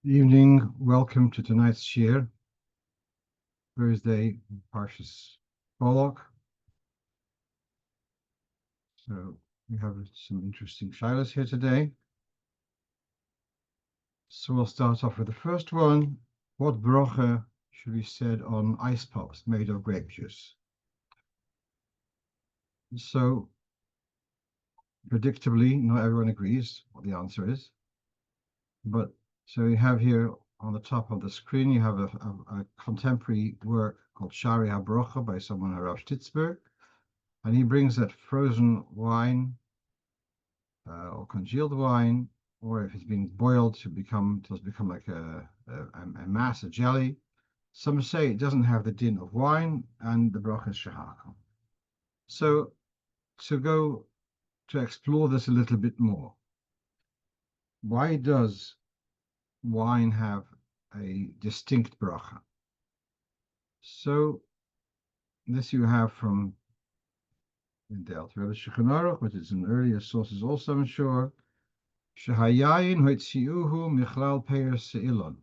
Evening, welcome to tonight's shiur, Thursday, Parshas Bolok. So we have some interesting shilas here today. So we'll start off with the first one. What brocha should be said on ice pops made of grape juice? So predictably, not everyone agrees what the answer is. But so you have here on the top of the screen, you have a contemporary work called Shari HaBrocha by someone Harav Stitzberg. And he brings that frozen wine or congealed wine, or if it's been boiled to become like a mass, a jelly. Some say it doesn't have the din of wine, and the brocha is shahakal. So to explore this a little bit more, why does wine have a distinct bracha? So this you have from the Alter Rebbe Shulchan Aruch, which is in earlier sources also, I'm sure. Shehayayin hoitziuhu michlal peir se'ilon.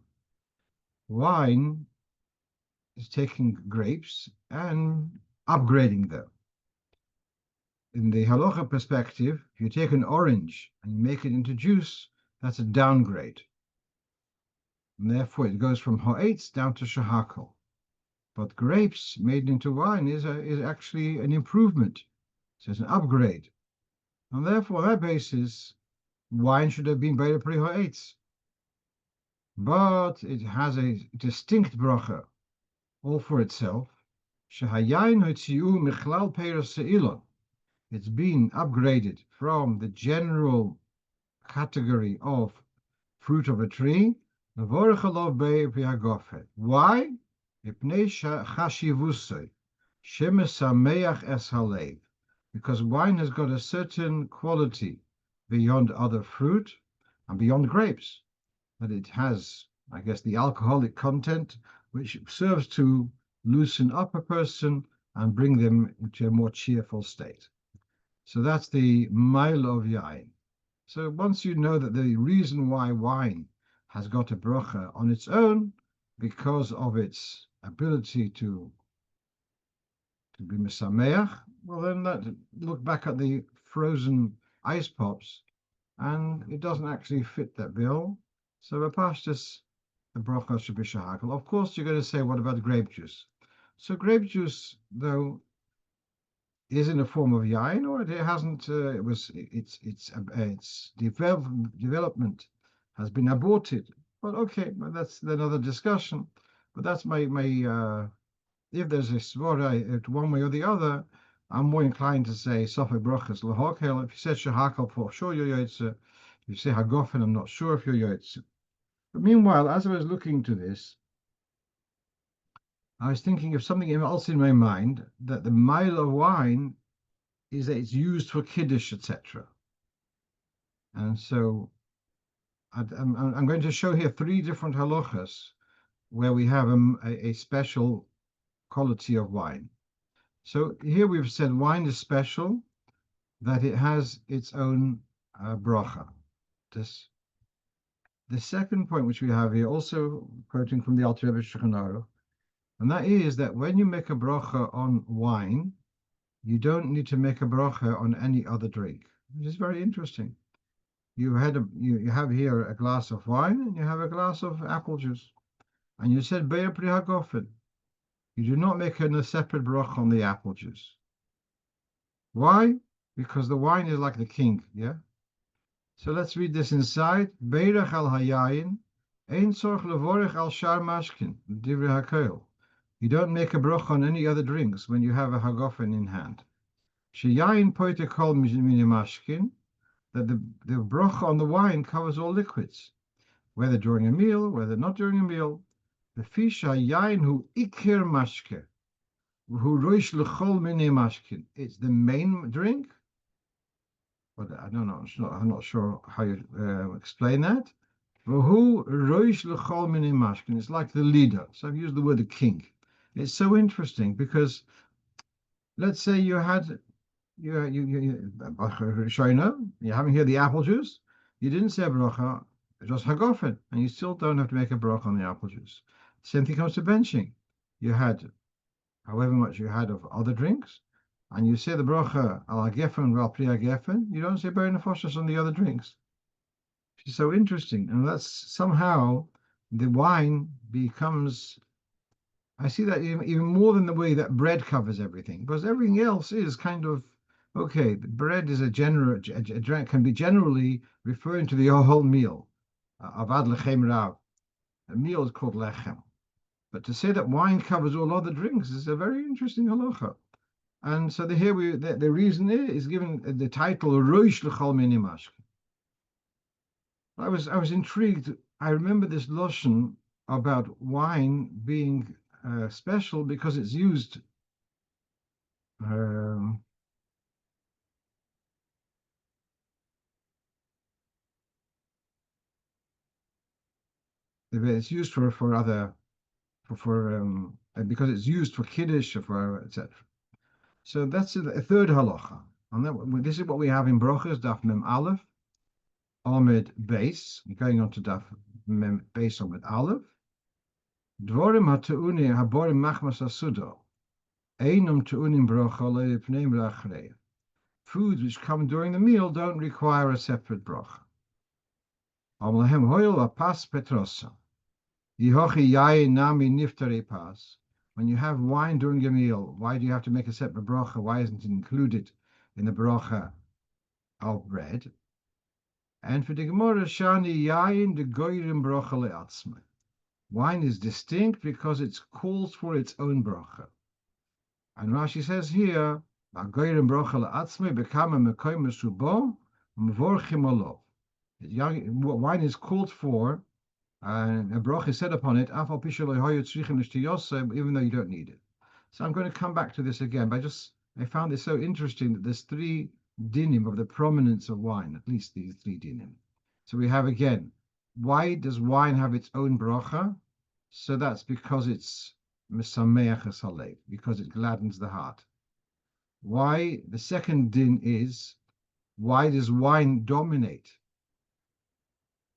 Wine is taking grapes and upgrading them. In the halacha perspective, if you take an orange and you make it into juice, that's a downgrade. And therefore it goes from ha'etz down to shahakal. But grapes made into wine is actually an improvement. So it's an upgrade. And therefore, on that basis, wine should have been better pri ha'etz. But it has a distinct bracha all for itself. Shehayayin hotziu michlal peiros se'ilon. It's been upgraded from the general category of fruit of a tree. Why? Ipnei chashivusei shemesameach es halev. Because wine has got a certain quality beyond other fruit and beyond grapes. That it has, I guess, the alcoholic content, which serves to loosen up a person and bring them into a more cheerful state. So that's the mile of yain. So once you know that the reason why wine has got a bracha on its own, because of its ability to be mesameach, well then look back at the frozen ice pops, and it doesn't actually fit that bill. So the bracha should be shahakal. Of course, you're going to say, what about grape juice? So grape juice, though, is in a form of yain, or it hasn't. Its development has been aborted. But okay, that's another discussion. But that's my if there's a svara one way or the other, I'm more inclined to say sofek brachas lahokel. If you said shahakal, for sure you're yotze. If you say hagofen, I'm not sure if you're yotze. But meanwhile, as I was looking to this, I was thinking of something else in my mind, that the mile of wine is that it's used for kiddush, etc. And so I'm going to show here three different halachas where we have a special quality of wine. So here we've said wine is special, that it has its own bracha. The second point which we have here, also quoting from the Alter Rebbe Shulchan Aruch, and that is that when you make a bracha on wine, you don't need to make a bracha on any other drink, which is very interesting. You have here a glass of wine and you have a glass of apple juice, and you said be'er pri hagofen. You do not make a separate bracha on the apple juice. Why? Because the wine is like the king, yeah? So let's read this inside. Beirach al hayayin, ein tzorch levorech al shar mashkin, divrei hakoil. You don't make a bracha on any other drinks when you have a hagofen in hand. Sheyayin poite kol mini mashkin, that the bracha on the wine covers all liquids, whether during a meal, whether not during a meal. The fish yayin hu ikir mashke, hu roish lechol mini mashkin. It's the main drink. But I don't know. I'm not sure how you explain that. Hu roish lechol mini mashkin. It's like the leader. So I've used the word the king. It's so interesting because let's say you had you having here the apple juice. You didn't say bracha just hagofen, and you still don't have to make a broch on the apple juice. Same thing comes to benching. You had however much you had of other drinks, and you say the brocha al gefen val pri gefen, you don't say ber nefashos on the other drinks. It's so interesting, and that's somehow the wine becomes. I see that even more than the way that bread covers everything, because everything else is kind of okay. Bread is can be generally referring to the whole meal. Avad lechem rav. A meal is called lechem. But to say that wine covers all other drinks is a very interesting halacha. And so the reason is given the title Roish L'chol Mini Mashkin. I was intrigued. I remember this loshon about wine being special because it's used. It's used for other because it's used for kiddush or for etc. So that's a third halacha. And this is what we have in Brochos, Daf Mem Aleph, Ahmed Beis, going on to Daf Mem Beis Ahmed Aleph. Dvorim ha'te'uni haborim machmas asudo, einum te'unim brocha le'ipneim ra'achreya. Foods which come during the meal don't require a separate brocha. Amlahem hoil apas petrosa. Yihochi yayin nami niftari pas. When you have wine during a meal, why do you have to make a separate brocha? Why isn't it included in the brocha of bread? And for the Gemara, shani yayin de goyrim brocha le'atzmai. Wine is distinct because it calls for its own brocha. And Rashi says here, goyrim brocha le'atzmai bekama mekoy mesubo mvorchim olov. Wine is called for, and a broch is said upon it, even though you don't need it. So I'm going to come back to this again, but I found this so interesting that there's three dinim of the prominence of wine, at least these three dinim. So we have again, why does wine have its own brocha? So that's because it's mesameach halev, because it gladdens the heart. Why? The second din is, why does wine dominate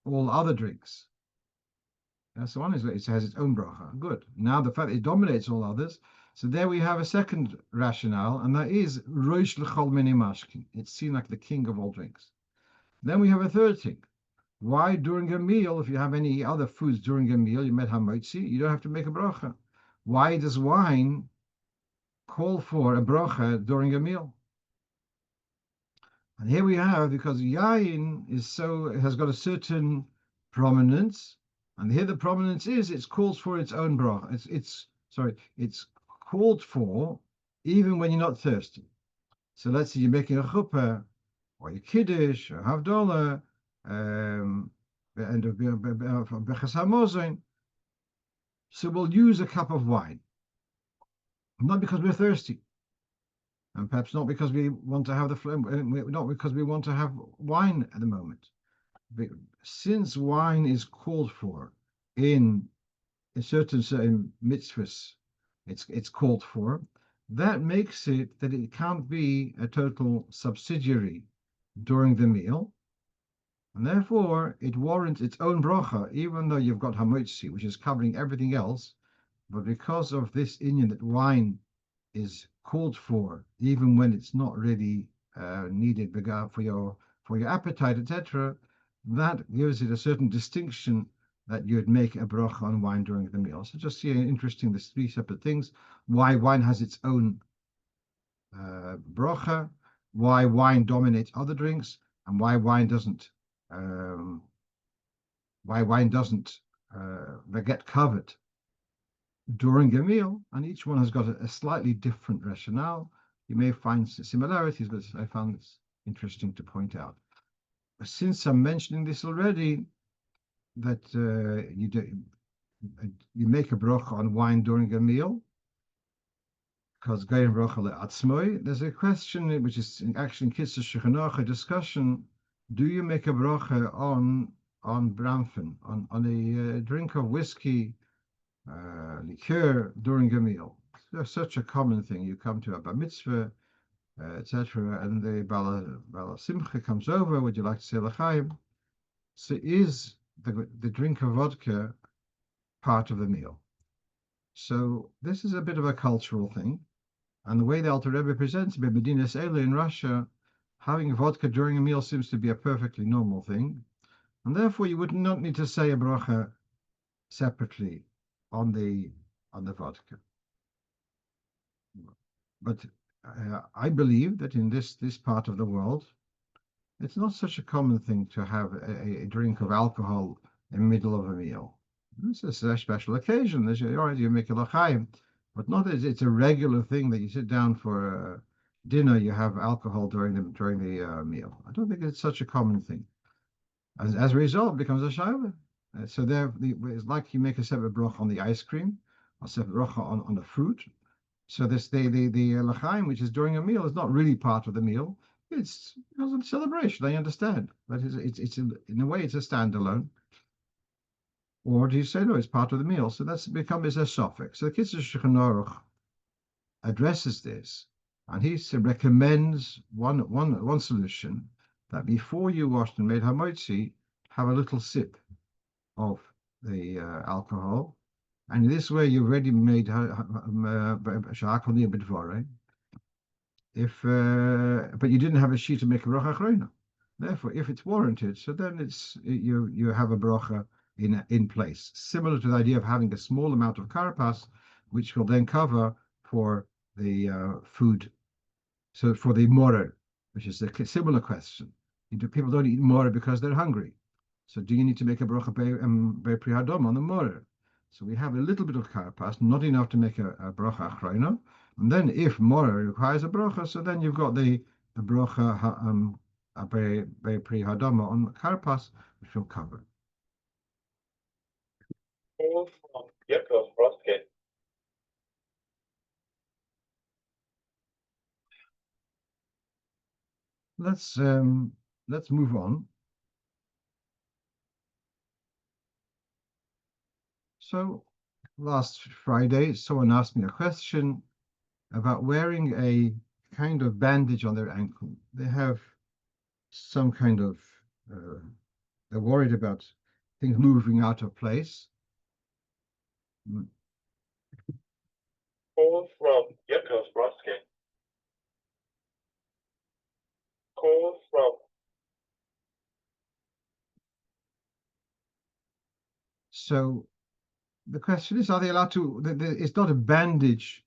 all other drinks? That's the one, it has its own bracha. Good. Now the fact that it dominates all others, so there we have a second rationale, and that is Roish L'chol Mini Mashkin. It's seen like the king of all drinks. Then we have a third thing. Why during a meal, if you have any other foods during a meal, you met hamotzi, you don't have to make a bracha. Why does wine call for a bracha during a meal? And here we have, because yayin has got a certain prominence. And here the prominence is it calls for its own bracha. It's called for even when you're not thirsty. So let's say you're making a chuppah or a kiddush or havdalah and bechas hamozon. So we'll use a cup of wine, not because we're thirsty, and perhaps not because we want to have not because we want to have wine at the moment. Since wine is called for in a certain mitzvahs, it's called for, that makes it that it can't be a total subsidiary during the meal, and therefore it warrants its own bracha, even though you've got hamotzi, which is covering everything else. But because of this inyan that wine is called for, even when it's not really needed for your appetite, etc., that gives it a certain distinction that you'd make a bracha on wine during the meal. So just see interesting, there's three separate things. Why wine has its own bracha, why wine dominates other drinks, and why wine doesn't get covered during a meal. And each one has got a slightly different rationale. You may find similarities, but I found this interesting to point out. Since I'm mentioning this already, that you make a brocha on wine during a meal, because Gayin brocha le'atzmoi, there's a question which is actually in Kitzur Shulchan Aruch, a discussion: do you make a brocha on bramfen, on a drink of whiskey, liqueur during a meal? There's such a common thing. You come to a bar mitzvah, etc., and the Bala Simcha comes over. Would you like to say l'chaim? So is the drink of vodka part of the meal. So this is a bit of a cultural thing. And the way the Alter Rebbe presents it, Medina Sela in Russia, having vodka during a meal seems to be a perfectly normal thing. And therefore you would not need to say a bracha separately on the vodka. But I believe that in this part of the world, it's not such a common thing to have a drink of alcohol in the middle of a meal. This is a special occasion. All right, you make a l'chaim, but not as it's a regular thing that you sit down for dinner, you have alcohol during the meal. I don't think it's such a common thing. As a result, it becomes a shiur. So it's like you make a separate bracha on the ice cream, or separate bracha on the fruit. So the l'chaim, which is during a meal, is not really part of the meal. It's because of the celebration. I understand, but it's in a way it's a standalone. Or do you say no? It's part of the meal. So that's becomes a suffix. So the Kitzur Shulchan Aruch addresses this, and he recommends one solution, that before you washed and made hamotzi, have a little sip of the alcohol, and this way you've already made bechor. But you didn't have a sheet to make a bracha achrona. Therefore, if it's warranted, so then you have a bracha in place, similar to the idea of having a small amount of karpas, which will then cover for the food. So for the morer, which is a similar question. People don't eat morer because they're hungry. So do you need to make a bracha bei pri hadom on the morer? So we have a little bit of karpas, not enough to make a bracha achrona. And then if morer requires a bracha, so then you've got the bracha bei pri hadom on karpas, which will cover. From Yaakov Raskin. Let's move on. So last Friday, someone asked me a question about wearing a kind of bandage on their ankle. They have some kind of they're worried about things moving out of place. Call from Yaakov Raskin. Call from. So the question is, are they allowed to? It's not a bandage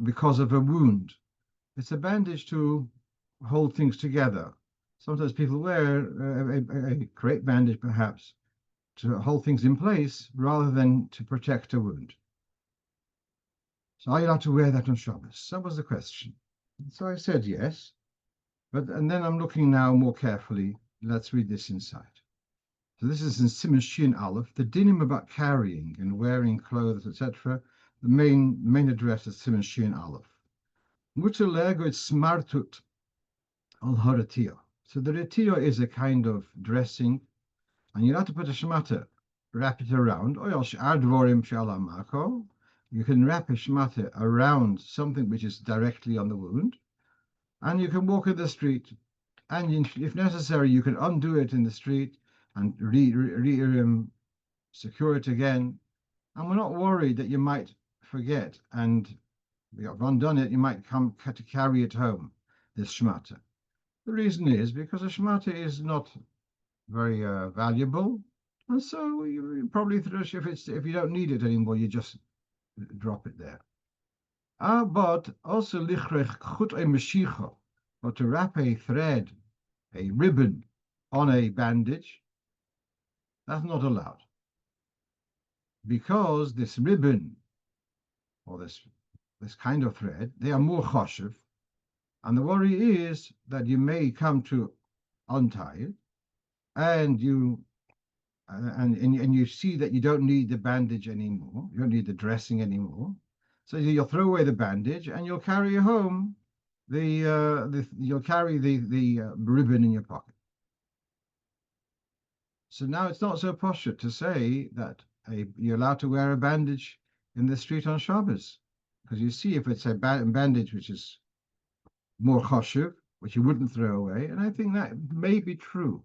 because of a wound. It's a bandage to hold things together. Sometimes people wear a crepe bandage, perhaps, to hold things in place rather than to protect a wound. So are you allowed to wear that on Shabbos? That was the question. So I said yes. And then I'm looking now more carefully. Let's read this inside. So this is in Siman Shin Aleph, the dinim about carrying and wearing clothes, etc. The main address is Siman Shin Aleph. Mutter lego it's smartut al haratio. So the retio is a kind of dressing, and you have to put a shmata, wrap it around. You can wrap a shmata around something which is directly on the wound, and you can walk in the street, and if necessary, you can undo it in the street and secure it again. And we're not worried that you might forget, and if you've undone it, you might come to carry it home, this shmata. The reason is because a shmata is not very valuable, and so you probably if you don't need it anymore, you just drop it there. But also lichrech chut a meshicha, or to wrap a thread, a ribbon on a bandage, that's not allowed, because this ribbon or this kind of thread, they are more choshev, and the worry is that you may come to untie it, and you see that you don't need the bandage anymore, you don't need the dressing anymore, so you'll throw away the bandage and you'll carry home you'll carry the ribbon in your pocket. So now it's not so poshut to say that you're allowed to wear a bandage in the street on Shabbos, because you see if it's a bandage which is more choshev, which you wouldn't throw away, and I think that may be true.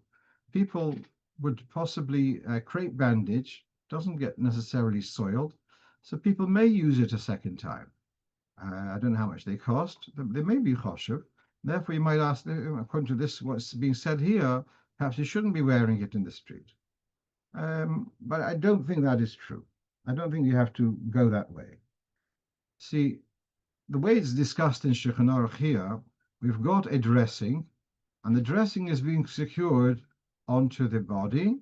People would possibly crepe bandage, doesn't get necessarily soiled, so people may use it a second time. I don't know how much they cost. They may be choshev. Therefore, you might ask, according to this, what's being said here, perhaps you shouldn't be wearing it in the street. But I don't think that is true. I don't think you have to go that way. See, the way it's discussed in Shulchan Aruch here, we've got a dressing, and the dressing is being secured onto the body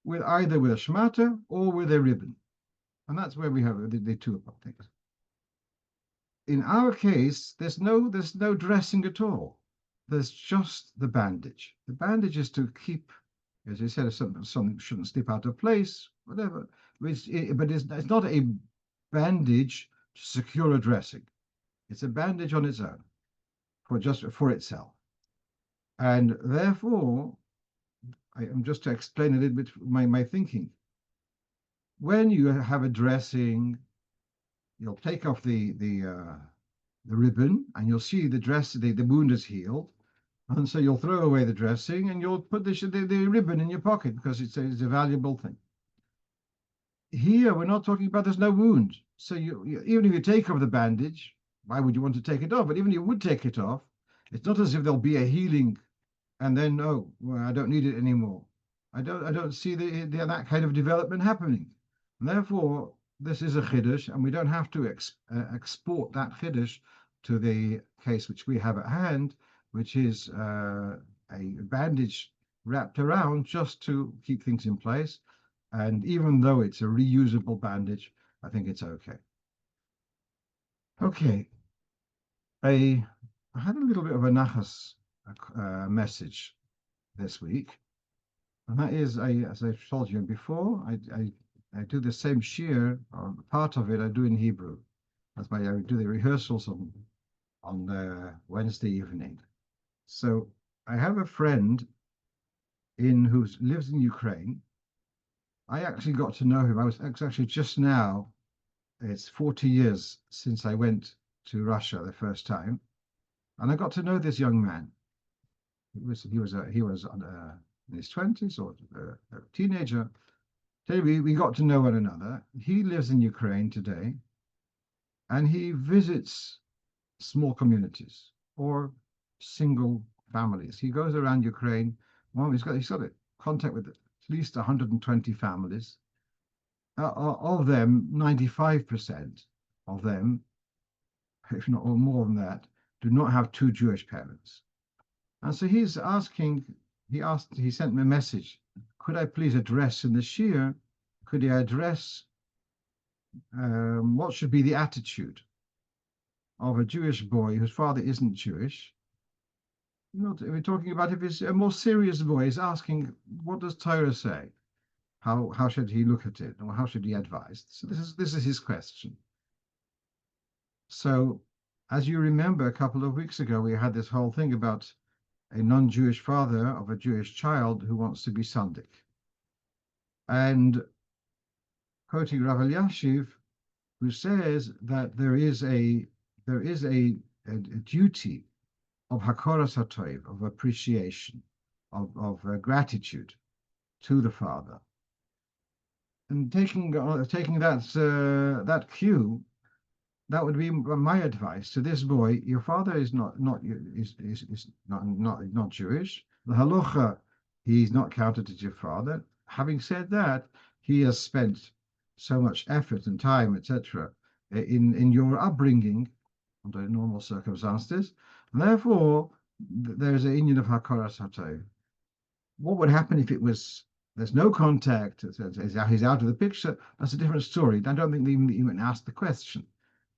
with either with a shmata or with a ribbon. And that's where we have the two things. In our case, there's no dressing at all. There's just the bandage. The bandage is to keep, as I said, if something shouldn't slip out of place, whatever. But it's not a bandage to secure a dressing. It's a bandage on its own, for itself. And therefore, I am just to explain a little bit my thinking. When you have a dressing, you'll take off the ribbon, and you'll see the wound is healed, and so you'll throw away the dressing, and you'll put the ribbon in your pocket because it's a valuable thing. Here, we're not talking about there's no wound, so even if you take off the bandage, why would you want to take it off? But even if you would take it off, it's not as if there'll be a healing, and then I don't need it anymore. I don't see that kind of development happening, and therefore this is a chiddush, and we don't have to export that chiddush to the case which we have at hand, which is a bandage wrapped around just to keep things in place. And even though it's a reusable bandage, I think it's okay. Okay, I had a little bit of a nachas message this week, and that is, as I've told you before, I do the same shiur, or part of it I do in Hebrew. I do the rehearsals on Wednesday evening. So I have a friend who lives in Ukraine. I actually got to know him. I was actually just now. It's 40 years since I went to Russia the first time, and I got to know this young man. He was in his 20s or a teenager. We got to know one another. He lives in Ukraine today, and he visits small communities or single families. He goes around Ukraine. Well, he's got a contact with at least 120 families. Of them, 95% of them, if not or more than that, do not have two Jewish parents. And so he sent me a message. Could I please address in the shiur, could he address what should be the attitude of a Jewish boy whose father isn't Jewish? We're talking about if it's a more serious boy, he's asking, what does Torah say? How should he look at it, or how should he advise? So this is his question. So, as you remember, a couple of weeks ago, we had this whole thing about a non-Jewish father of a Jewish child who wants to be Sundik. And quoting Rav Elyashiv, who says that there is a duty of hakoras hatoiv, of appreciation, of gratitude to the father. And taking that cue, that would be my advice to this boy. Your father is not Jewish. The halacha, he's not counted as your father. Having said that, he has spent so much effort and time, etc., in your upbringing under normal circumstances. And therefore, there's an inyan of hakoras hatov. What would happen if there's no contact, he's out of the picture? That's a different story. I don't think they even asked the question.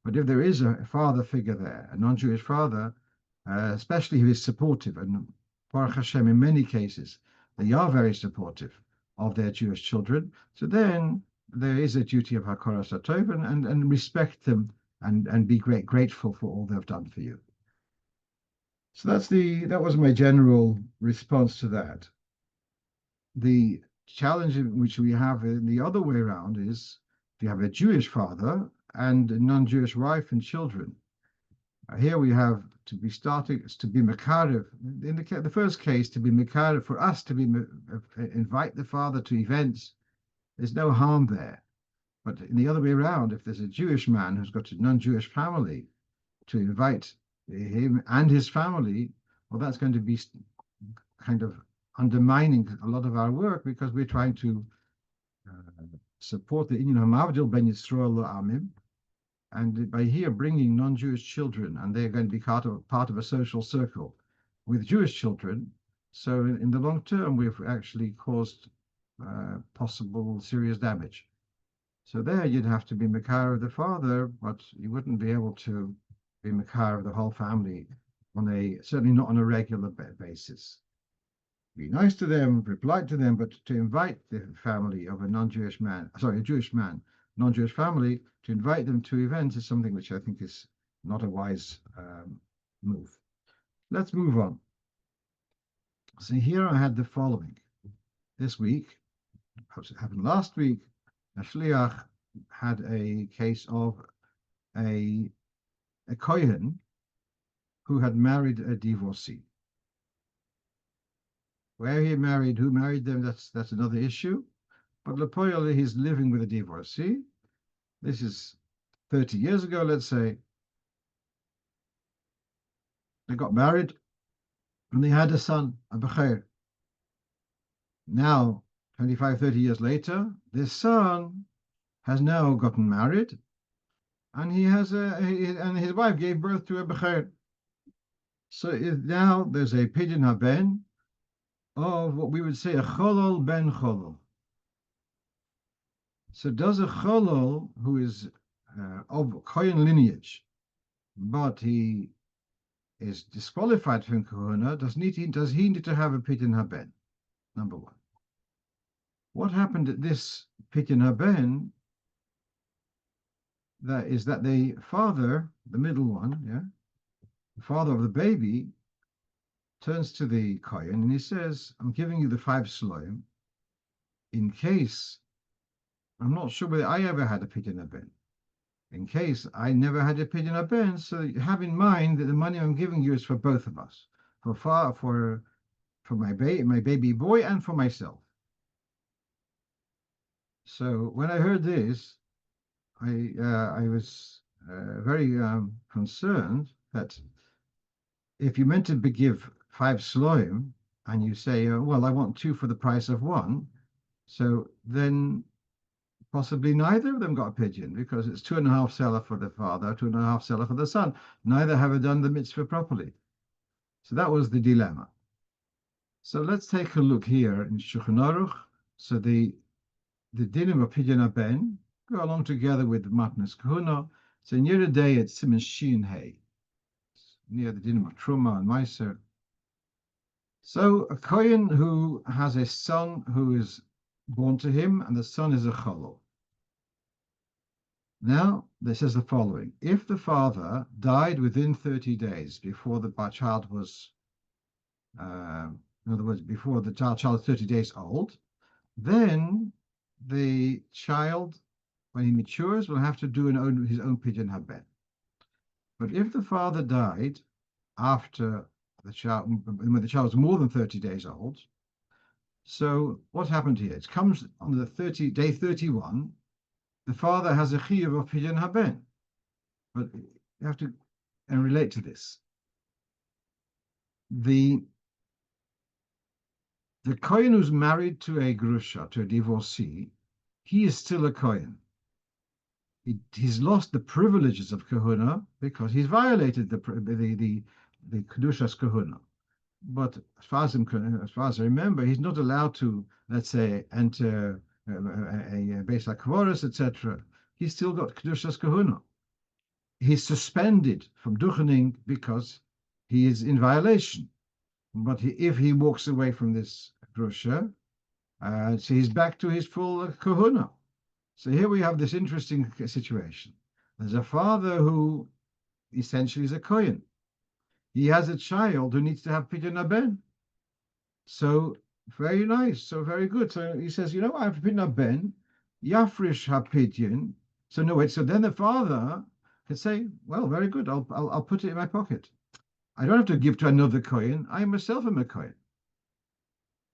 But if there is a father figure there, a non-Jewish father, especially who is supportive, and Baruch Hashem, in many cases, they are very supportive of their Jewish children, so then there is a duty of hakoras hatov, and respect them and be grateful for all they've done for you. So that was my general response to that. The challenge which we have in the other way around is if you have a Jewish father and a non-Jewish wife and children. Here we have to be mekarev. In the first case, to be mekarev, for us to be invite the father to events, there's no harm there. But in the other way around, if there's a Jewish man who's got a non-Jewish family, to invite him and his family, well, that's going to be kind of undermining a lot of our work, because we're trying to support the Inyan HaMavdil Ben Yisrael Amim, and by here bringing non-Jewish children, and they're going to be part of a social circle with Jewish children. So in the long term, we've actually caused possible serious damage. So there you'd have to be Makar of the father, but you wouldn't be able to be Makar of the whole family certainly not on a regular basis. Be nice to them, reply to them, but to invite the family of a Jewish man, non-Jewish family, to invite them to events is something which I think is not a wise move. Let's move on. So here I had the following. This week, perhaps it happened last week, a shliach had a case of a Kohen who had married a divorcee. Where he married, who married them, that's another issue. But Lepoyole, he's living with a divorcee. This is 30 years ago, let's say. They got married and they had a son, a bechor. Now, 25, 30 years later, this son has now gotten married, and and his wife gave birth to a bechor. So now there's a Pidyon haBen of what we would say a cholol ben cholol. So does a cholol who is of Kohen lineage, but he is disqualified from Kohuna, does he need to have a Pidyon haBen? Number one. What happened at this Pidyon haBen? That is that the father, the middle one, the father of the baby, turns to the Kohen and he says, I'm giving you the 5 shloim in case, I'm not sure whether I ever had a Pidyon haBen. In case I never had a Pidyon haBen, so have in mind that the money I'm giving you is for both of us, for my baby boy and for myself. So when I heard this, I was very concerned that if you meant to give 5 shloim and you say, well, I want 2 for the price of 1, so then possibly neither of them got a pidyon, because it's 2.5 seller for the father, 2.5 seller for the son. Neither have done the mitzvah properly. So that was the dilemma. So let's take a look here in Shulchan Aruch. So the dinim of Pidyon haBen go along together with the matnas kahuna. So near the day it's Siman Shin Hey, near the dinim of Truma and Meiser. So a Kohen who has a son who is born to him, and the son is a cholol. Now, this says the following. If the father died within 30 days before the child was, in other words, before the child is 30 days old, then the child, when he matures, will have to do his own Pidyon haBen. But if the father died after the child, when the child was more than 30 days old, so what happened here? It comes on the day 31, the father has a shiur of Pidyon haBen. But you have to relate to this. The Kohen who's married to a grusha, to a divorcee, he is still a Kohen. He's lost the privileges of kahuna because he's violated the kedushas kahuna. But as far as I remember, he's not allowed to, let's say, enter a Beis HaKvoros, etc. He's still got kedushas kahuna. He's suspended from duchening because he is in violation. But if he walks away from this grusha, so he's back to his full kahuna. So here we have this interesting situation. There's a father who essentially is a Kohen. He has a child who needs to have Pidyon haBen. So very nice, so very good. So he says, I have Pidyon haBen, Yafrish haPidyon. So no, wait. So then the father could say, well, very good. I'll put it in my pocket. I don't have to give to another Kohen. I myself am a Kohen.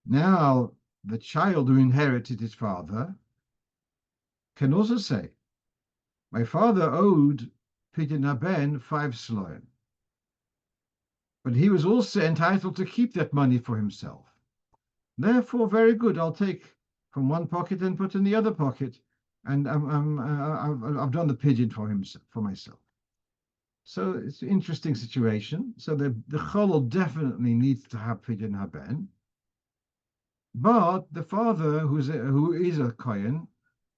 Now, the child who inherited his father can also say, my father owed Pidyon haBen 5 sloim, but he was also entitled to keep that money for himself. Therefore, very good, I'll take from one pocket and put in the other pocket, and I've done the Pidyon for myself. So it's an interesting situation. So the cholol definitely needs to have Pidyon haBen, but the father, who is a Kohen,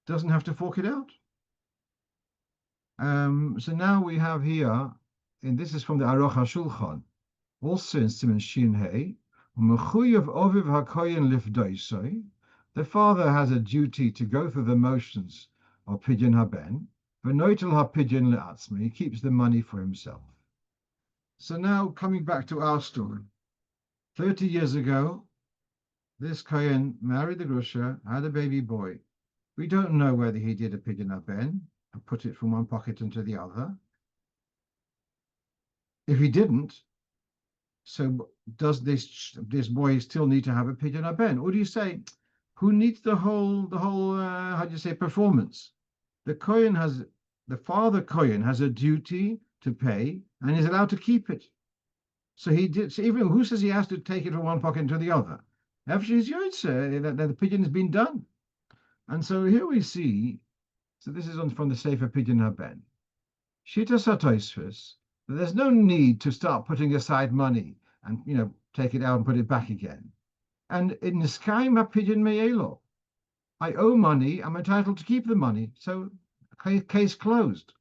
doesn't have to fork it out. So now we have here, and this is from the Aruch HaShulchan, also in Siman Shin Hey, Mechuyev Oviv HaKohen Lifdoisoi. The father has a duty to go through the motions of Pidyon haBen, V'noitel HaPidyon le'atzmi. He keeps the money for himself. So now coming back to our story, 30 years ago, this Kohen married the Grusha, had a baby boy. We don't know whether he did a Pidyon haBen and put it from one pocket into the other. If he didn't, so does this boy still need to have a Pidyon haBen? Or do you say, who needs the whole how do you say, performance? The father Kohen has a duty to pay, and is allowed to keep it. So he did. So even who says he has to take it from one pocket into the other? After his Yotze, that the Pidyon has been done. And so here we see. So this is from the Sefer Pidyon haBen. Shitas HaTosfos, that there's no need to start putting aside money and take it out and put it back again. And in Niskaim HaPidyon Me'elo, I owe money, I'm entitled to keep the money. So case closed.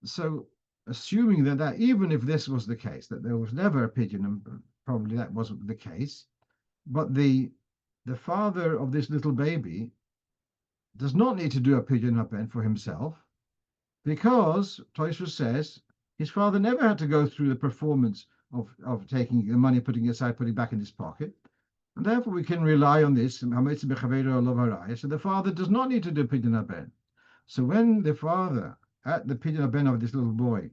So assuming that even if this was the case, that there was never a Pidyon, and probably that wasn't the case, but the father of this little baby does not need to do a Pidyon haBen for himself, because Tosfos says his father never had to go through the performance of taking the money, putting it aside, putting it back in his pocket. And therefore we can rely on this. So the father does not need to do Pidyon haBen. So when the father, at the Pidyon haBen of this little boy,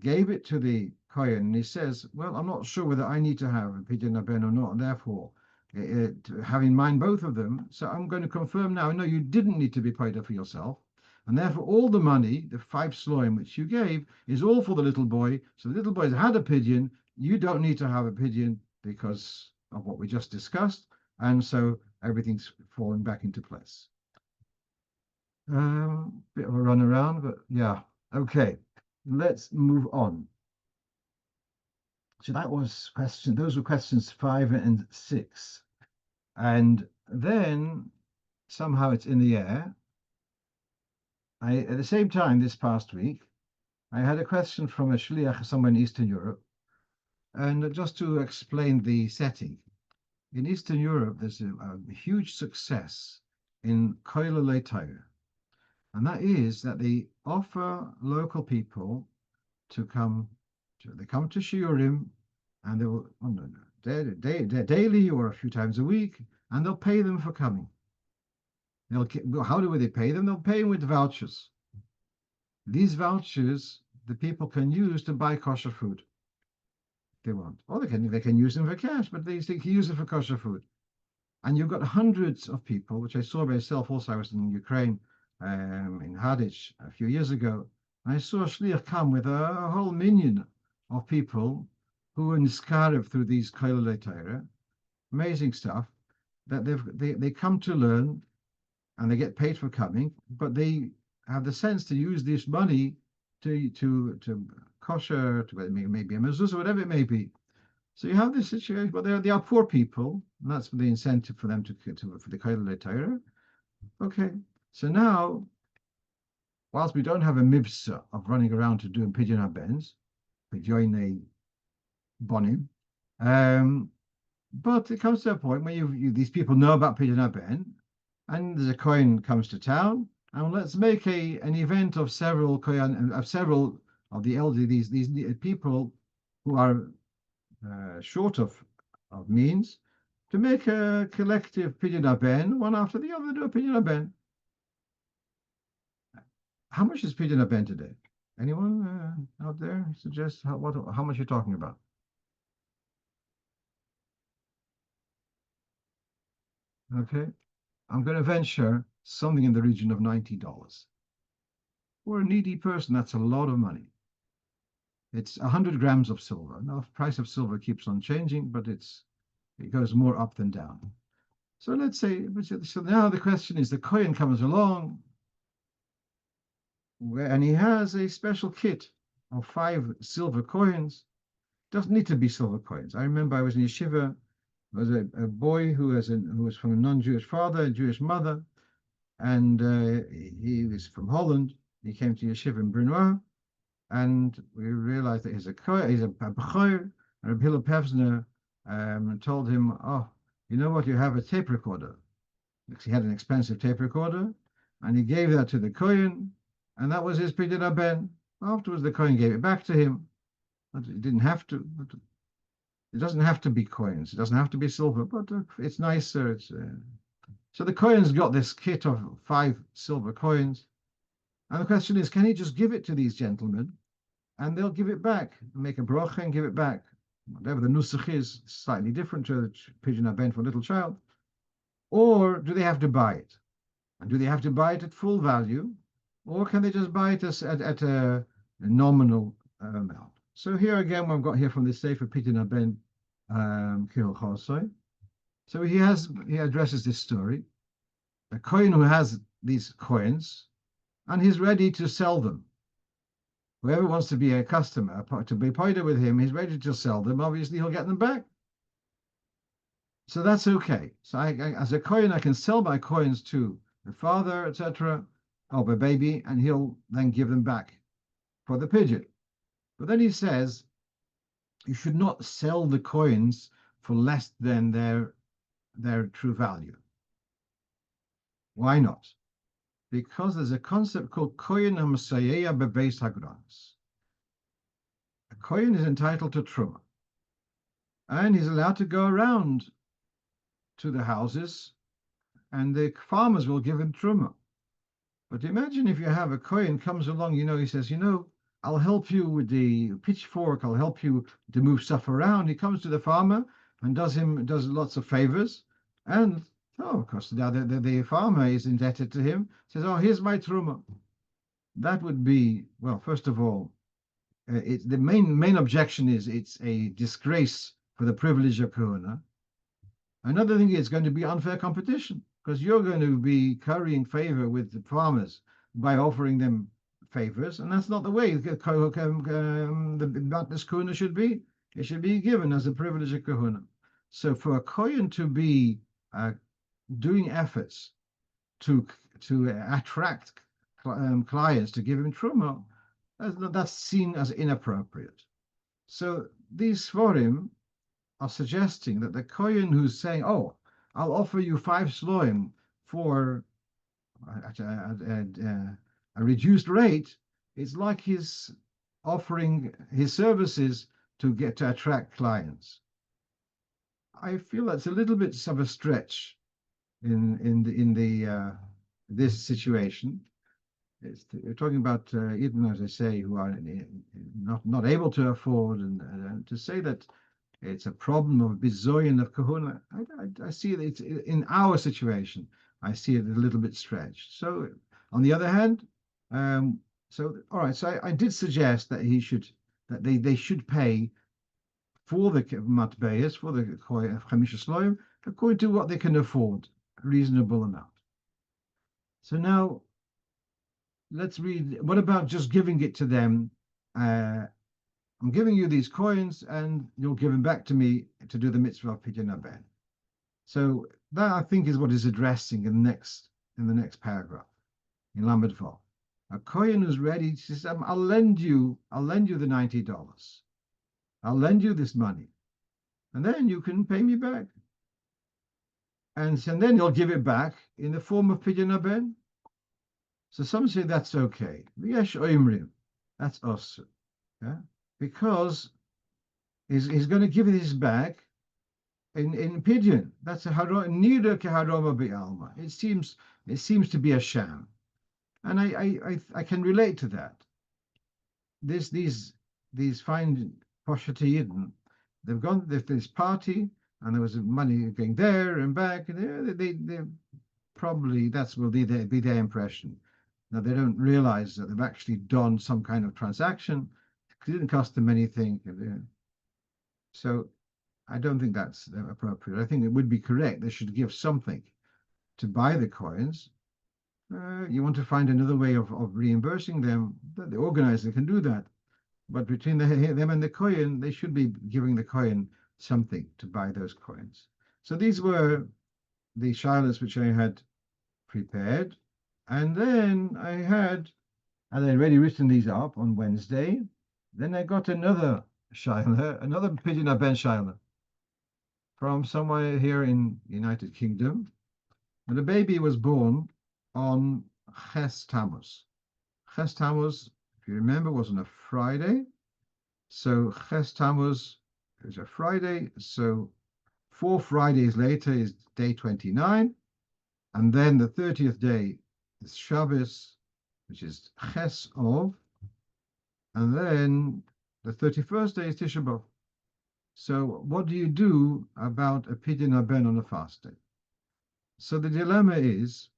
gave it to the Kohen, and he says, well, I'm not sure whether I need to have a Pidyon haBen or not, and therefore have in mind both of them. So I'm going to confirm now, no, you didn't need to be paid for yourself. And therefore all the money, the 5 sloim which you gave, is all for the little boy. So the little boy has had a Pidyon. You don't need to have a Pidyon because of what we just discussed. And so everything's falling back into place. Bit of a run around, but yeah. Okay, let's move on. So that was those were questions 5 and 6. And then somehow it's in the air. At the same time, this past week, I had a question from a shliach somewhere in Eastern Europe. And just to explain the setting, in Eastern Europe, there's a huge success in koilelei Torah. And that is that they offer local people to come to shiurim, and they will they're daily or a few times a week, and they'll pay them for coming. How do they pay them? They'll pay them with vouchers. These vouchers the people can use to buy kosher food if they want, or they can use them for cash, but they can use it for kosher food. And you've got hundreds of people, which I saw myself also. I was in Ukraine, in Haditch a few years ago. And I saw a shliach come with a whole minion of people who are niskarev through these koilelei Torah. Amazing stuff that they come to learn, and they get paid for coming, but they have the sense to use this money to kosher, to maybe a mezuzah, whatever it may be. So you have this situation, but they are poor people, and that's the incentive for them for the koilelei Torah. Okay, so now, whilst we don't have a mivsa of running around to doing Pidyon haBens, Pidyon bonim, but it comes to a point where these people know about Pidyon haBen, and there's a Kohen comes to town, and let's make an event of several Kohen, of several of the elderly, these people who are short of means, to make a collective Pidyon haBen, one after the other, do a Pidyon haBen. How much is Pidyon haBen today? Anyone out there suggest how much you're talking about? Okay, I'm going to venture something in the region of $90. For a needy person, that's a lot of money. It's 100 grams of silver. Now, the price of silver keeps on changing, but it goes more up than down. So let's say, so now the question is, the Kohen comes along, and he has a special kit of 5 silver coins. Doesn't need to be silver coins. I remember I was in yeshiva. There was a boy who was from a non-Jewish father, a Jewish mother, and he was from Holland. He came to yeshiva in Brunois, and we realized that he's a bechor. And Rabbi Hillel Pevsner told him, "Oh, you know what? You have a tape recorder." Because he had an expensive tape recorder, and he gave that to the Kohen, and that was his Pidyon haBen. Afterwards, the Kohen gave it back to him. But it didn't have to. It doesn't have to be coins. It doesn't have to be silver, but it's nicer. So the Kohen's got this kit of 5 silver coins, and the question is, can he just give it to these gentlemen, and they'll give it back, make a brocho and give it back? Whatever the nusach is, slightly different to the Pidyon haBen for a little child. Or do they have to buy it? And do they have to buy it at full value? Or can they just buy it at a nominal amount? So here again, we've got here from the Sefer Pidyon haBen Halocho. So he addresses this story. A Kohen who has these coins, and he's ready to sell them. Whoever wants to be a customer, to be paid with him, he's ready to sell them. Obviously, he'll get them back. So that's okay. So as a Kohen, I can sell my coins to the father, etc., of a baby, and he'll then give them back for the Pidyon. But then he says, you should not sell the coins for less than their true value. Why not? Because there's a concept called Kohen HaMasayeya Bebeis HaGranos. A Kohen is entitled to Truma, and he's allowed to go around to the houses, and the farmers will give him Truma. But imagine if you have a Kohen comes along, he says, I'll help you with the pitchfork, I'll help you to move stuff around. He comes to the farmer and does lots of favors, and of course now the farmer is indebted to him, says, oh, here's my Truma. That would be, well, first of all, it's the main objection is it's a disgrace for the privilege of Kohuna. Another thing is going to be unfair competition, because you're going to be currying favor with the farmers by offering them favors, and that's not the way the Kohuna should be. It should be given as a privilege of Kohuna. So for a Kohen to be doing efforts to attract clients to give him Truma, that's seen as inappropriate. So these Sforim are suggesting that the Kohen who's saying, oh, I'll offer you 5 sloim for a reduced rate, it's like he's offering his services to attract clients. I feel that's a little bit of a stretch in this situation. We're talking about even, as I say, who are not able to afford, and to say that it's a problem of bizoyin of kahuna. I see that it's in our situation. I see it a little bit stretched. So, on the other hand, so all right. So I did suggest that they should pay for the matbeyas, for the chamisha sloim, according to what they can afford, a reasonable amount. So now, let's read. What about just giving it to them? I'm giving you these coins, and you'll give them back to me to do the mitzvah of Pidyon haBen. So that, I think, is what is addressing in the next paragraph in Lamed Vav. A Kohen who's ready says, I'll lend you the $90. I'll lend you this money, and then you can pay me back. And then you'll give it back in the form of Pidyon haBen. So some say that's okay. V'yesh oimrim, that's us. Yeah? Because he's going to give this back in Pidyon. That's a neither keharoma be'alma. It seems to be a sham, and I can relate to that. these fine Poshetiyidden, they've gone to this party, and there was money going there and back, and they probably that will be their impression. Now they don't realize that they've actually done some kind of transaction. It didn't cost them anything. So I don't think that's appropriate. I think it would be correct. They should give something to buy the coins. You want to find another way of reimbursing them. The organizer can do that. But between them and the Kohen, they should be giving the Kohen something to buy those coins. So these were the shilas which I had prepared. And then I had already written these up on Wednesday. Then I got another shilah, another Pidyon haBen shilah from somewhere here in United Kingdom. And the baby was born on Ches Tammuz. Ches Tammuz, if you remember, was on a Friday. So Ches Tammuz is a Friday. So 4 Fridays later is day 29. And then the 30th day is Shabbos, which is Ches Ov. And then the 31st day is Tisha B'Av. So what do you do about a Pidyon haBen on a fast day? So the dilemma is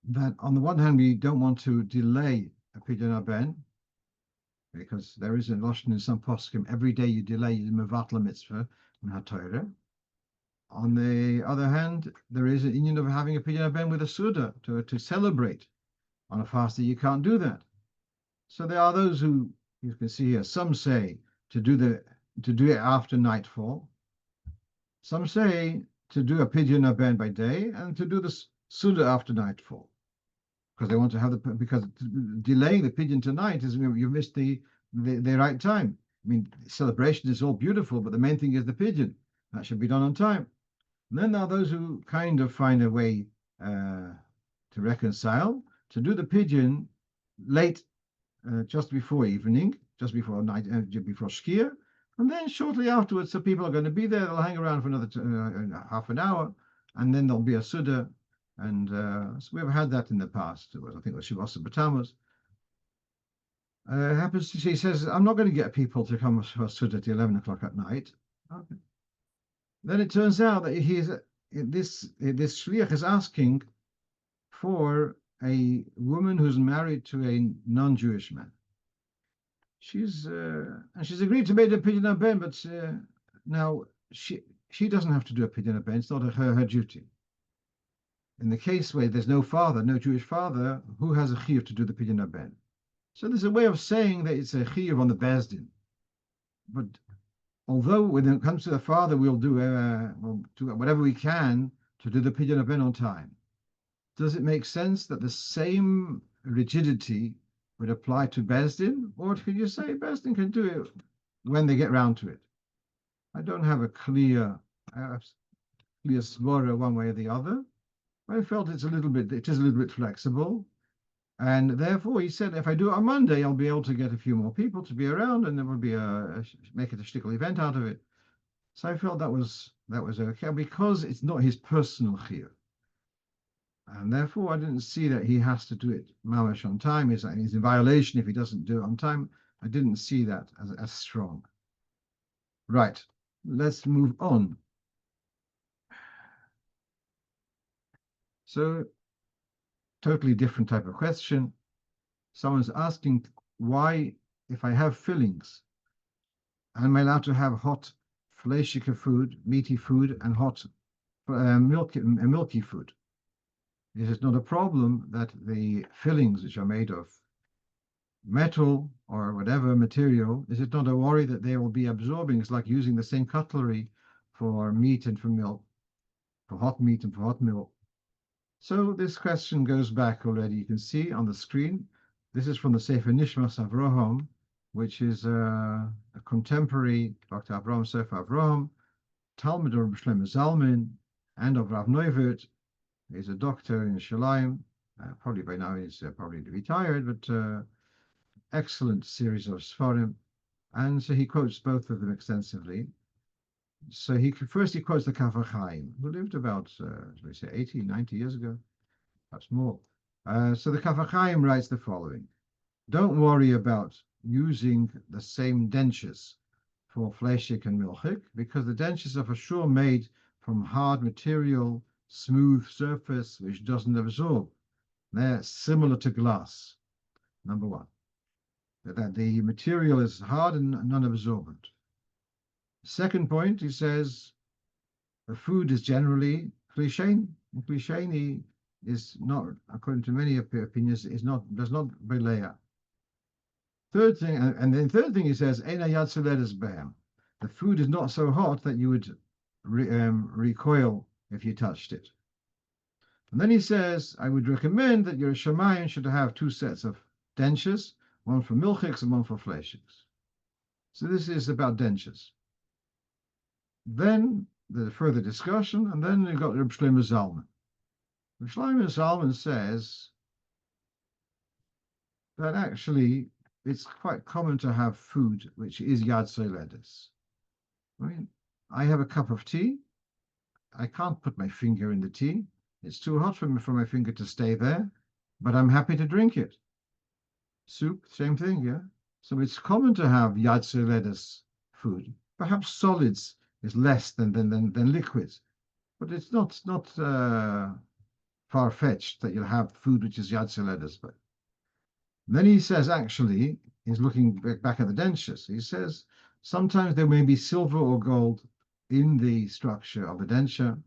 that on the one hand, we don't want to delay a Pidyon haBen, because there is a lashon in some poskim, every day you delay the mevatla mitzvah in HaTorah. On the other hand, there is an union of having a Pidyon haBen with a Suda to celebrate. On a fast day, you can't do that. So there are those who, you can see here, some say to do it after nightfall. Some say to do a Pidyon haBen by day and to do the Suda after nightfall, because they want to have because delaying the Pidyon tonight is you missed the right time. I mean, celebration is all beautiful, but the main thing is the Pidyon. That should be done on time. And then there are those who kind of find a way to reconcile, to do the Pidyon late, just before evening, just before night, before shiur, and then shortly afterwards, so people are going to be there. They'll hang around for another half an hour, and then there'll be a Suda. And so we've had that in the past. I think it was Shabbos B'Tammuz. Happens to, he says, I'm not going to get people to come for Suda at 11 o'clock at night. Okay. Then it turns out that this shliach is asking for a woman who's married to a non-Jewish man. She's agreed to make a Pidyon haBen, but now she doesn't have to do a Pidyon haBen. It's not her duty. In the case where there's no father, no Jewish father, who has a shiur to do the Pidyon haBen? So there's a way of saying that it's a shiur on the beis din. But although when it comes to the father, we'll do whatever we can to do the Pidyon haBen on time. Does it make sense that the same rigidity would apply to beis din, or could you say beis din can do it when they get round to it? I don't have a clear svara one way or the other. I felt it is a little bit flexible, and therefore he said, if I do it on Monday, I'll be able to get a few more people to be around, and there will be make it a shtickle event out of it. So I felt that was okay, because it's not his personal shiur. And therefore, I didn't see that he has to do it mamash on time. He's in violation if he doesn't do it on time. I didn't see that as strong. Right, let's move on. So, totally different type of question. Someone's asking why, if I have fillings, am I allowed to have hot fleishike food, meaty food, and hot milky food? Is it not a problem that the fillings, which are made of metal or whatever material, is it not a worry that they will be absorbing? It's like using the same cutlery for meat and for milk, for hot meat and for hot milk. So this question goes back already. You can see on the screen. This is from the Sefer Nishmas Avraham, which is a contemporary Dr. Avraham Sefer Avraham, Talmud of Shlomo Zalman, and of Rav Neuwirth. He's a doctor in Shalim. Probably by now he's probably retired, but excellent series of Sfarim. And so he quotes both of them extensively. So he quotes the Kaf HaChaim, who lived about, 80, 90 years ago, perhaps more. So the Kaf HaChaim writes the following. don't worry about using the same dentures for fleshik and milchik, because the dentures are for sure made from hard material, smooth surface, which doesn't absorb. They're similar to glass, number one. That the material is hard and non-absorbent. Second point, he says, the food is generally klisheni. Klisheni is not, according to many opinions, does not belaya. Third thing, and then third thing he says, Eina yatzuledes behem. The food is not so hot that you would recoil if you touched it. And then he says, I would recommend that your shamayim should have two sets of dentures, one for milchiks and one for fleshiks. So this is about dentures. Then the further discussion, and then we've got Reb Shlomo Zalman. Reb Shlomo Zalman says that actually it's quite common to have food which is yad soledes. I mean, I have a cup of tea. I can't put my finger in the tea. It's too hot for my finger to stay there, but I'm happy to drink it. Soup, same thing, yeah. So it's common to have yad soledes food. Perhaps solids is less than liquids, but it's not far-fetched that you'll have food which is yad soledes. But then he says, actually, he's looking back at the dentures. He says sometimes there may be silver or gold in the structure of the denture,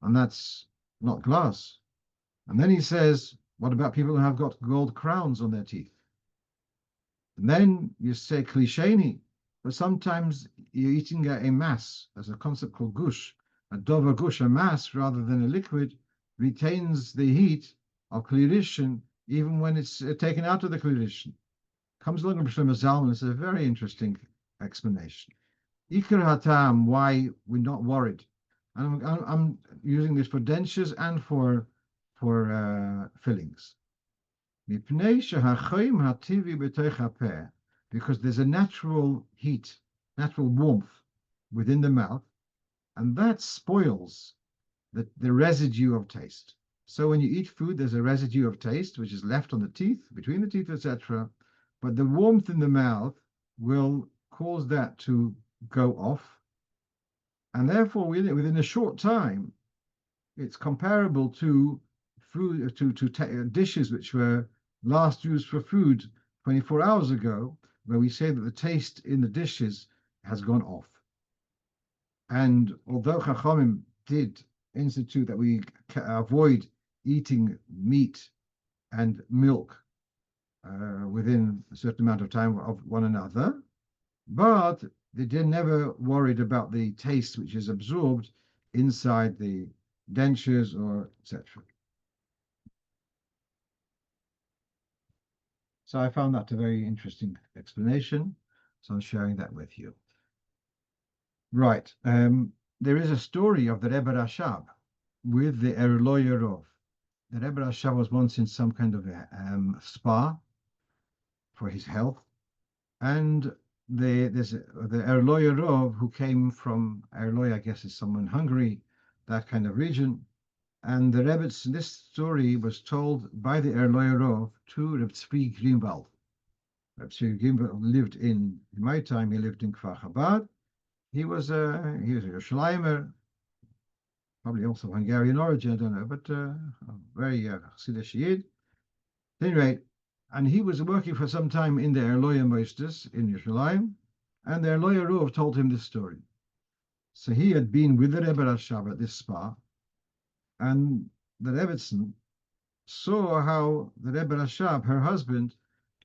and that's not glass. And then he says, what about people who have got gold crowns on their teeth? And then you say klisheni, but sometimes you're eating a mass. There's a concept called gush. A dover gush, a mass rather than a liquid, retains the heat of klirishin even when it's taken out of the klirishin. Comes along with Shlomo Zalman. It's a very interesting explanation. Ikar hatam, why we're not worried. And I'm using this for dentures and for fillings. Because there's a natural heat, natural warmth within the mouth, and that spoils the residue of taste. So when you eat food, there's a residue of taste which is left on the teeth, between the teeth, etc. But the warmth in the mouth will cause that to go off, and therefore within a short time, it's comparable to food to dishes which were last used for food 24 hours ago, where we say that the taste in the dishes has gone off. And although Chachamim did institute that we avoid eating meat and milk within a certain amount of time of one another, but they never worried about the taste which is absorbed inside the dentures or etc. So I found that a very interesting explanation. So I'm sharing that with you. Right. There is a story of the Rebbe Rashab with the Erloyer Rov. The Rebbe Rashab was once in some kind of a spa for his health. And there's the Erloyer Rov who came from, Erloy, I guess, is somewhere in Hungary, that kind of region. And the Rebbe's, this story was told by the Erloyer Rov to Reb Tzvi Grimwald. Reb Tzvi Grimwald lived in my time, he lived in Kfar Chabad. He was a Yerushalaymer, probably also Hungarian origin, I don't know, but very Chassidish Yid. At any rate, and he was working for some time in the Erloyer Meisters in Yerushalayim, and the Erloyer Rov told him this story. So he had been with the Rebbe Rashab at this spa, and the Rebbetzin saw how the Rebbe Rashab, her husband,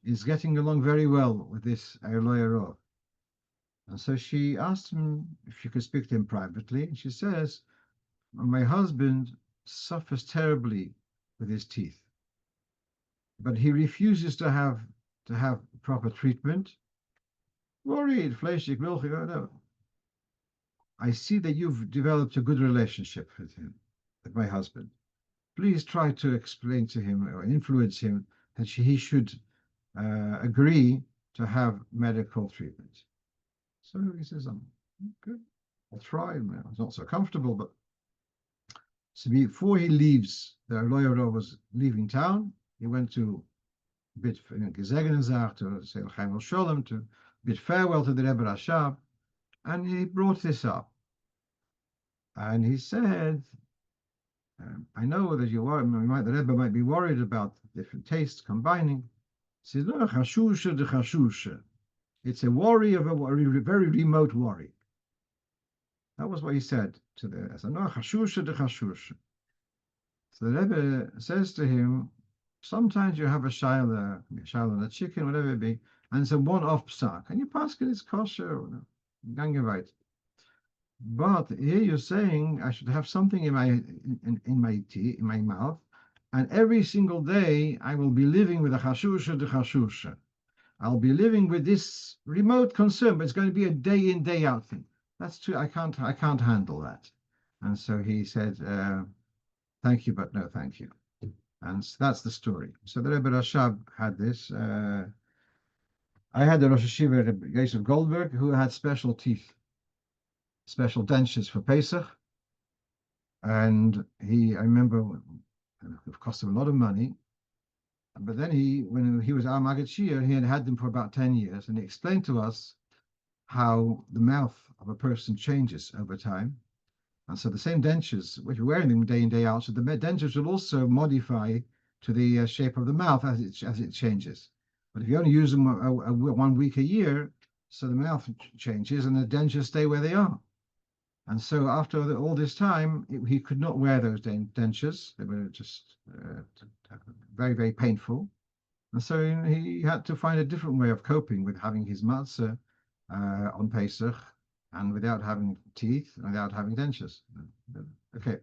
is getting along very well with this Erloyer Rov. And so she asked him if she could speak to him privately. And she says, my husband suffers terribly with his teeth, but he refuses to have proper treatment. Worried, fleshig, milchig, no. I see that you've developed a good relationship with him, with my husband. Please try to explain to him or influence him that he should agree to have medical treatment. So he says, good, I'll try. It's not so comfortable, but so before he leaves, the lawyer was leaving town. He went to bid Gesegnen to say L'chaim Sholem, to bid farewell to the Rebbe Rashab, and he brought this up. And he said, I know that the Rebbe might be worried about different tastes combining. He says, no, chashusha de chashusha. It's a worry of a very remote worry. That was what he said to the no, chashusha de chashusha. So the Rebbe says to him, sometimes you have a shiur and a chicken, whatever it be, and it's a one-off psak, and you pass it, it's kosher, gangevite. But here you're saying I should have something in my tea, in my mouth, and every single day I will be living with a chashusha de chashusha. I'll be living with this remote concern, but it's going to be a day in, day out thing. That's true. I can't handle that. And so he said, thank you, but no thank you. And that's the story. So the Rebbe Rashab had this. I had the Rosh Hashiva Rebbe Yosef Goldberg, who had special teeth, special dentures for Pesach. And I remember, it cost him a lot of money. But then when he was our Maggid Shiur, he had them for about 10 years. And he explained to us how the mouth of a person changes over time. And so the same dentures, if you're wearing them day in, day out, so the dentures will also modify to the shape of the mouth as it changes. But if you only use them 1 week a year, so the mouth changes and the dentures stay where they are. And so after all this time, he could not wear those dentures. They were just very, very painful. And so he had to find a different way of coping with having his matzah on Pesach and without having teeth, without having dentures. Okay,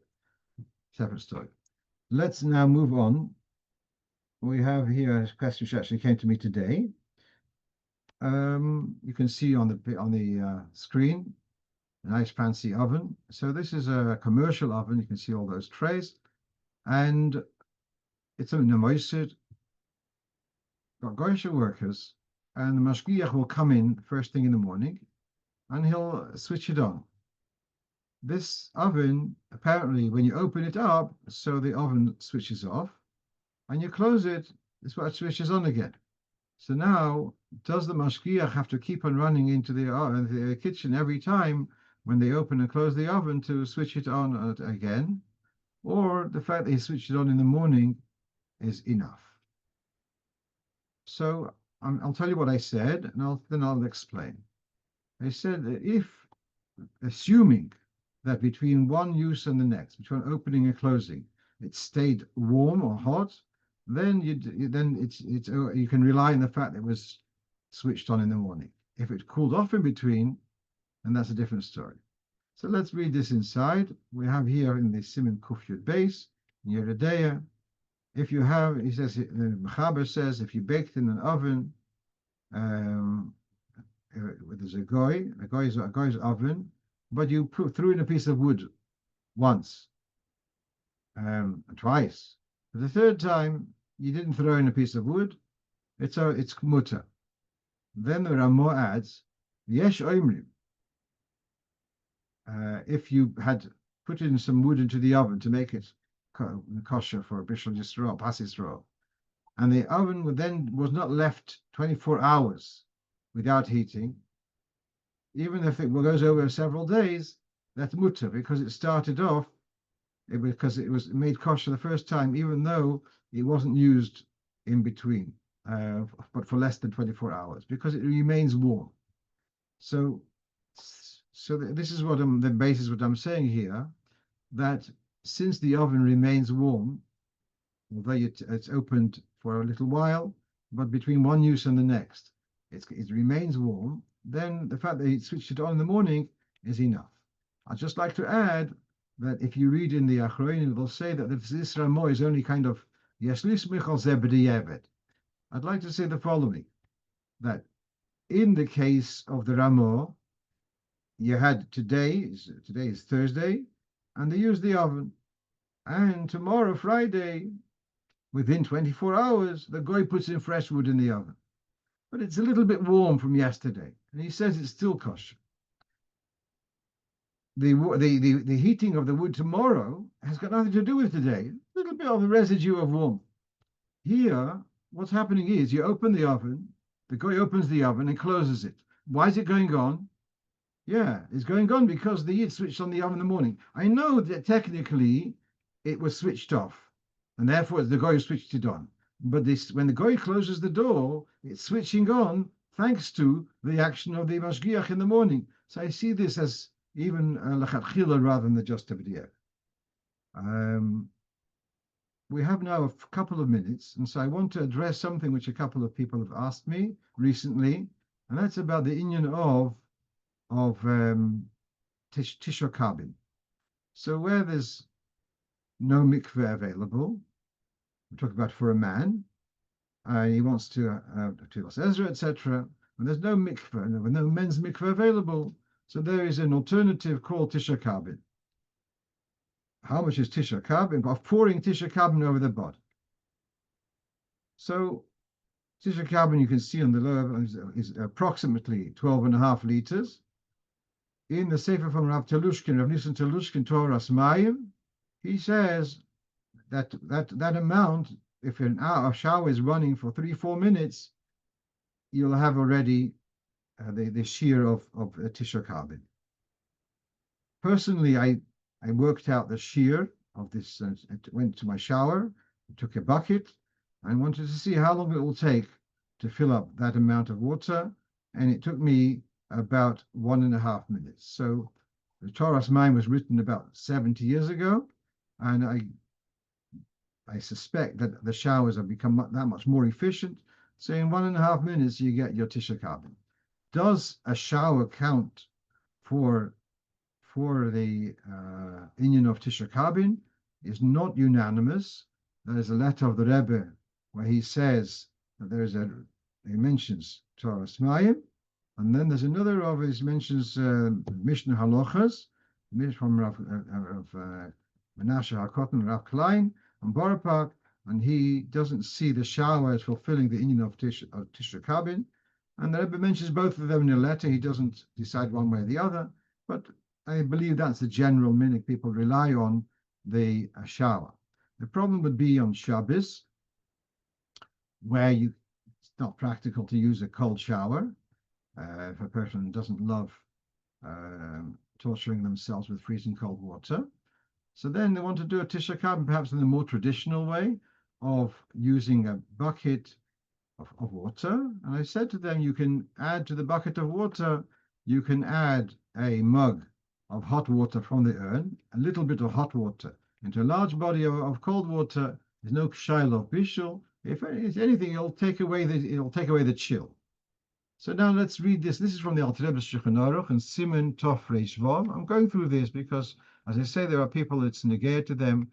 separate story. Let's now move on. We have here a question which actually came to me today. You can see on the screen a nice fancy oven. So this is a commercial oven. You can see all those trays, and it's a nemoisid. Got goyish workers, and the mashgiach will come in first thing in the morning, and he'll switch it on. This oven, apparently, when you open it up, so the oven switches off, and you close it, it's what switches on again. So now, does the mashgiach have to keep on running into the kitchen every time when they open and close the oven to switch it on again? Or the fact that he switched it on in the morning is enough? So I'll tell you what I said, and then I'll explain. I said that if, assuming that between one use and the next, between opening and closing, it stayed warm or hot, then you can rely on the fact that it was switched on in the morning. If it cooled off in between, then that's a different story. So let's read this inside. We have here in the Siman Kuf Yud Beis, Yeridea. If you have, he says, the Mechaber says, if you baked in an oven, there's a goy's oven, but you threw in a piece of wood once, twice. But the third time, you didn't throw in a piece of wood, it's mutter. Then the Ramah adds, Yesh Oimrim. If you had put in some wood into the oven to make it kosher for Bishul Yisrael, Pas Yisrael, and the oven was not left 24 hours without heating, even if it goes over several days, that's mutter, because it started off, because it was made kosher the first time, even though it wasn't used in between, but for less than 24 hours, because it remains warm. So this is the basis of what I'm saying here, that since the oven remains warm, although it's opened for a little while, but between one use and the next, it remains warm, then the fact that he switched it on in the morning is enough. I'd just like to add that if you read in the Achronim, they'll say that this Ramah is only kind of Yeslismich al Zebediyevet. I'd like to say the following, that in the case of the Ramah, you had today is Thursday, and they used the oven. And tomorrow, Friday, within 24 hours, the guy puts in fresh wood in the oven. But it's a little bit warm from yesterday, and he says it's still kosher. The heating of the wood tomorrow has got nothing to do with today. A little bit of the residue of warmth. Here, what's happening is you open the oven, the guy opens the oven and closes it. Why is it going on? Yeah, it's going on because the heat switched on the oven in the morning. I know that technically it was switched off, and therefore the guy switched it on. But this, when the guy closes the door, it's switching on thanks to the action of the mashgiach in the morning. So I see this as even lechatchila rather than just a b'diavad. We have now a couple of minutes, and so I want to address something which a couple of people have asked me recently, and that's about the inyan of Tisha Kabin. So where there's no mikveh available, we talk about for a man, he wants to Ezra, etc. And there's no mikveh, no men's mikveh available, so there is an alternative called Tisha Kabin. How much is Tisha Kabin? Of pouring Tisha Kabin over the body. So Tisha Kabin, you can see on the lower, is approximately 12.5 liters. In the Sefer from Rav Telushkin, Rav Nissen Telushkin, Torah Mayim, he says that amount, if an hour of shower is running for 3-4 minutes, you'll have already the shiur of Tisha Kabin. Personally, I worked out the shiur of this. Went to my shower, took a bucket, and wanted to see how long it will take to fill up that amount of water, and it took me about 1.5 minutes. So the Torah Mayim was written about 70 years ago, and I suspect that the showers have become that much more efficient. So in 1.5 minutes, you get your Tisha Kabin. Does a shower count for the inyan of Tisha Kabin? Is not unanimous. There is a letter of the Rebbe where he says that he mentions Torah Mayim, and then there's another of his mentions Mishnah Halochas, from Rav Menashe HaKotten, Rav Klein, and Boropark, and he doesn't see the shower as fulfilling the inyan of Tisha Kabin. And the Rebbe mentions both of them in a letter. He doesn't decide one way or the other, but I believe that's the general minhag. People rely on the shower. The problem would be on Shabbos, where it's not practical to use a cold shower. If a person doesn't love torturing themselves with freezing cold water. So then they want to do a Tisha Kabin, perhaps in the more traditional way of using a bucket of water. And I said to them, you can add to the bucket of water, you can add a mug of hot water from the urn, a little bit of hot water into a large body of cold water. There's no shail of bishul. If anything, it'll take away the chill. So now let's read this. This is from the Alter Rebbe's Shulchan Aruch and Siman Tov Reish Vav. I'm going through this because, as I say, there are people it's negated to them.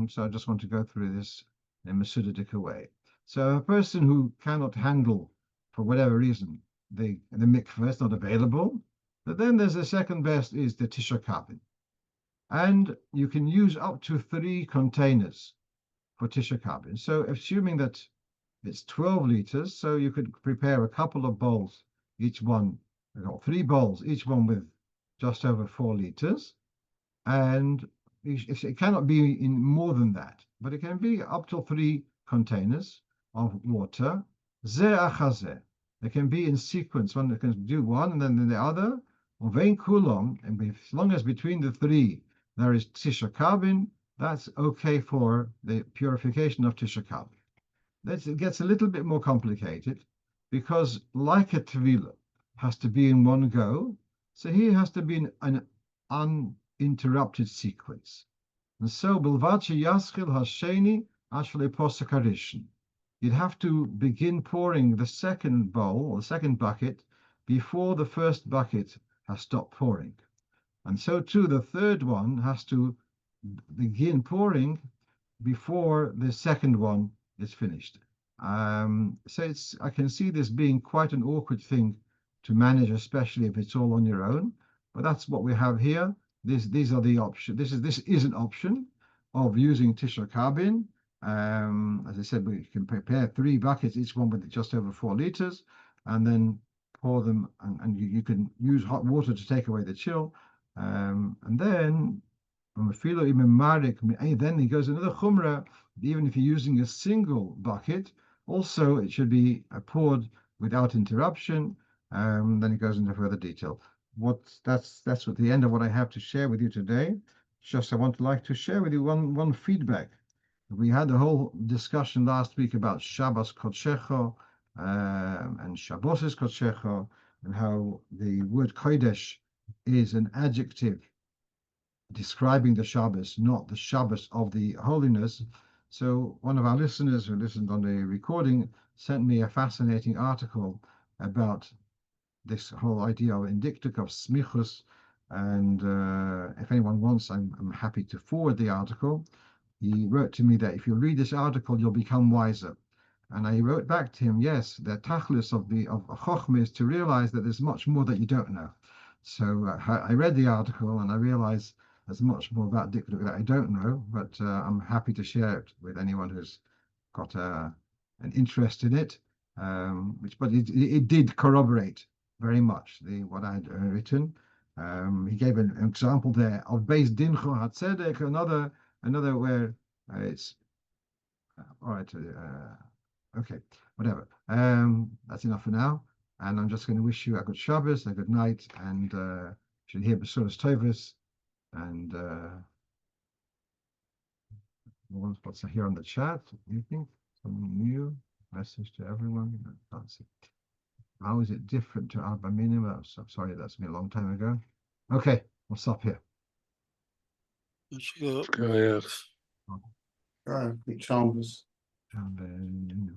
So I just want to go through this in a Masudic way. So a person who cannot handle, for whatever reason, the mikveh is not available, but then there's the second best is the Tisha Kabin. And you can use up to 3 containers for Tisha Kabin. So assuming that it's 12 liters, so you could prepare a couple of bowls, each one, 3 bowls, each one with just over 4 liters. And it cannot be in more than that, but it can be up to 3 containers of water. Zeh achazeh. They can be in sequence. One can do one and then the other. Vein kulom, and as long as between the 3 there is Tisha Kabin, that's okay for the purification of Tisha Kabin. It gets a little bit more complicated because, like a Tevilah has to be in one go, so here has to be in an uninterrupted sequence. And so, Bilvachi Yaschil Hasheni Ashvale Posakarishin. You'd have to begin pouring the second bowl or the second bucket before the first bucket has stopped pouring. And so too, the third one has to begin pouring before the second one is finished. So I can see this being quite an awkward thing to manage, especially if it's all on your own. But that's what we have here. These are the options. This is an option of using Tisha Kabin. As I said, we can prepare 3 buckets, each one with just over 4 liters, and then pour them, and you can use hot water to take away the chill. And then then he goes another chumrah. Even if you're using a single bucket, Also, it should be poured without interruption. Then it goes into further detail. That's what the end of what I have to share with you today. Just I want to like to share with you one feedback. We had a whole discussion last week about Shabbos Kodshecho and Shabbos is Kodshecho, and how the word Kodesh is an adjective describing the Shabbos, not the Shabbos of the holiness. So one of our listeners who listened on the recording sent me a fascinating article about this whole idea of indictic of smichus. And if anyone wants, I'm happy to forward the article. He wrote to me that if you read this article, you'll become wiser. And I wrote back to him, yes, the tachlis of Chochmah is to realize that there's much more that you don't know. So I read the article and I realized there's much more about Dikduk that I don't know, but I'm happy to share it with anyone who's got an interest in it. But it did corroborate very much what I had written. He gave an example there of Beis Dincho Hatzedek, another where it's all right. Okay, whatever. That's enough for now. And I'm just going to wish you a good Shabbos, a good night, and should hear Besuras Tovus. And what's here on the chat? Anything? Something new? Message to everyone? I can't see. How is it different to Abba Minima? I'm sorry, that's been a long time ago. Okay, we'll stop here. Yes. Shabbos. And then